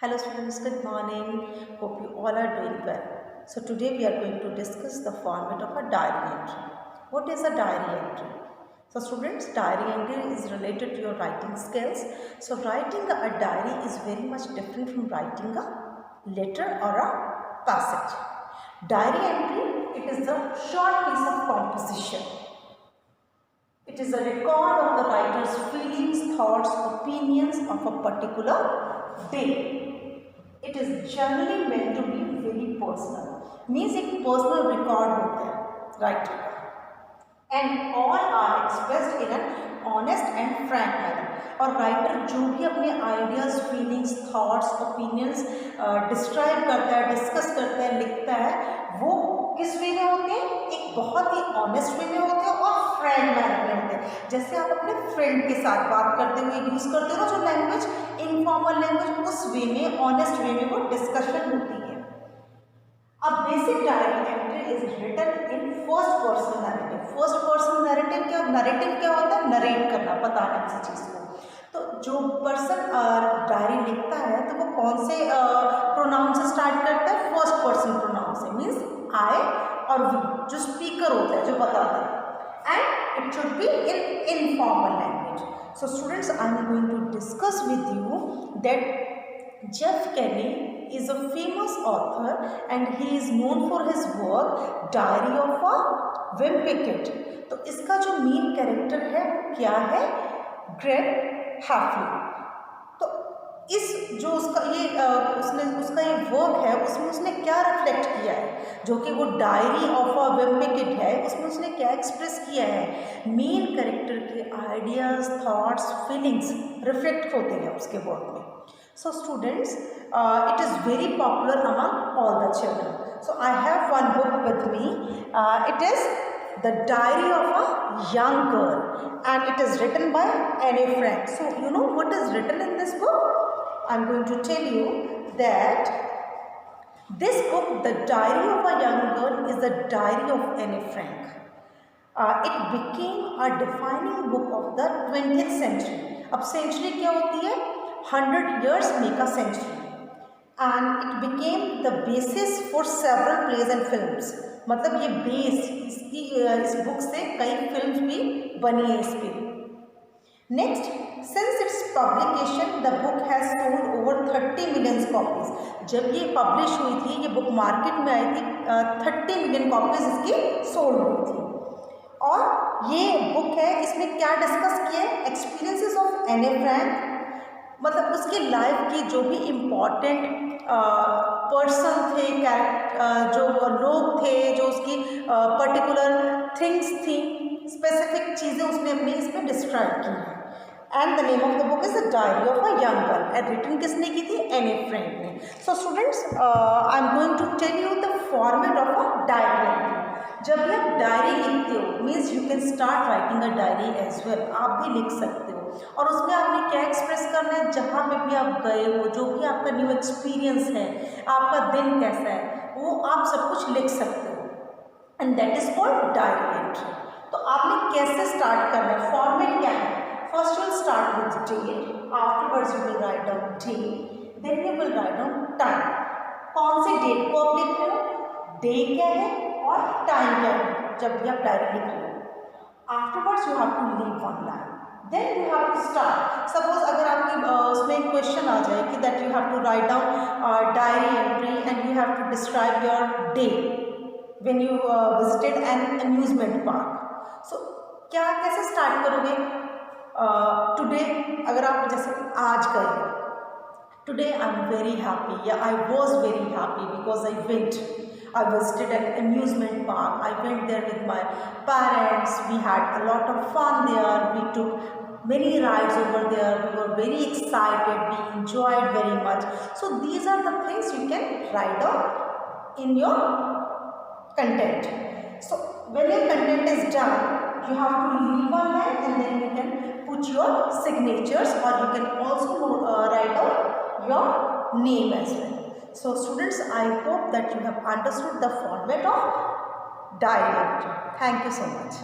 Hello students, good morning. Hope you all are doing well. So today we are going to discuss the format of a diary entry. What is a diary entry? So students, diary entry is related to your writing skills. So writing a diary is very much different from writing a letter or a passage. Diary entry, it is a short piece of composition. It is a record of the writer's feelings, thoughts, opinions of a particular day. It is generally meant to be very personal. Means एक personal record होता है writer का. And all are expressed in an honest and frank manner. और writer जो भी अपने ideas, feelings, thoughts, opinions describe करता है, discuss करता है, लिखता है, वो किस वे में होते हैं? एक बहुत ही ऑनेस्ट वे में होते हैं और फ्रेंड मैनर में होते हैं. जैसे आप अपने फ्रेंड के साथ बात करते हुए यूज करते हो ना जो लैंग्वेज, इनफॉर्मल लैंग्वेज, उस वे में, ऑनेस्ट वे में वो डिस्कशन होती है. अब basic diary entry is written in first person narrative. First person narrative क्या होता है? नरेट करना, बताना किसी चीज को. तो जो पर्सन डायरी लिखता है तो वो कौन से प्रोनाउन से स्टार्ट करता है? फर्स्ट पर्सन प्रोनाउन से. मीन्स आई और वी, जो स्पीकर होता है, जो बताता है. And it should be in informal language. So students, I am going to discuss with you that Jeff Kinney is a famous author and he is known for his work Diary of a Wimpy Kid. तो इसका जो main character है क्या है? Greg हैफली. तो इस जो उसका ये वर्क है उसमें उसने क्या रिफ्लेक्ट किया है, जो कि वो diary of a Wimpy kid है, उसमें उसने क्या एक्सप्रेस किया है? मेन कैरेक्टर के आइडियाज, थॉट्स, फीलिंग्स रिफ्लेक्ट होते हैं उसके वर्क में. So students, it is very popular among all the children. So I have one book with me. It is The Diary of a Young Girl and it is written by Anne Frank. So you know what is written in this book? I'm going to tell you that this book, The Diary of a Young Girl, is the diary of Anne Frank. It became a defining book of the 20th century. अब century क्या होती है? 100 years make a century and it became the basis for several plays and films. मतलब ये base इस book से कई films भी बनी है इस पे. Next, since it's publication the book has sold over 30 million copies. जब ये पब्लिश हुई थी, ये बुक मार्केट में आई थी, 30 मिलियन कॉपीज इसकी सोल्ड हुई थी. और ये बुक है, इसमें क्या डिस्कस किया है? एक्सपीरियंसेस ऑफ एने फ्रैंक, मतलब उसकी लाइफ की जो भी इम्पॉर्टेंट पर्सन थे, जो लोग थे, जो उसकी पर्टिकुलर थिंग्स थी, स्पेसिफिक चीज़ें उसने अपनी इसमें डिस्क्राइब की हैं. And the name of the book is the diary of a young girl and written किसने की थी? एने फ्रैंक ने. So students, I am going to tell you the format of a diary entry. जब भी आप diary लिखते हो, means you can start writing a diary as well. आप भी लिख सकते हो और उसमें आपने क्या एक्सप्रेस करना है? जहाँ पे भी आप गए हो, जो भी आपका न्यू एक्सपीरियंस है, आपका दिन कैसा है, वो आप सब कुछ लिख सकते हो. And that is called diary entry. तो आपने कैसे स्टार्ट करना है? फॉर्मेट क्या है? First you will start with date, afterwards you will write down day, then you will write down time. कौन से डेट को आप लिख रहे हो, डे क्या है और टाइम क्या है, जब भी आप डायरी लिख रहे हो. Afterwards you have to leave one line, then you have to start. Suppose अगर आपकी उसमें क्वेश्चन आ जाए कि that you have to write down diary entry and you have to describe your day when you visited an amusement park. So क्या कैसे start करोगे? Today, अगर आप जैसे आज गए, today I am very happy या I was very happy because I went, I visited an amusement park. I went there with my parents. We had a lot of fun there. We took many rides over there. We were very excited. We enjoyed very much. So these are the things you can write down in your content. So when your content is done, you have to leave one line and then you can put your signatures, or you can also write down your name as well. So students, I hope that you have understood the format of diary entry. Thank you so much.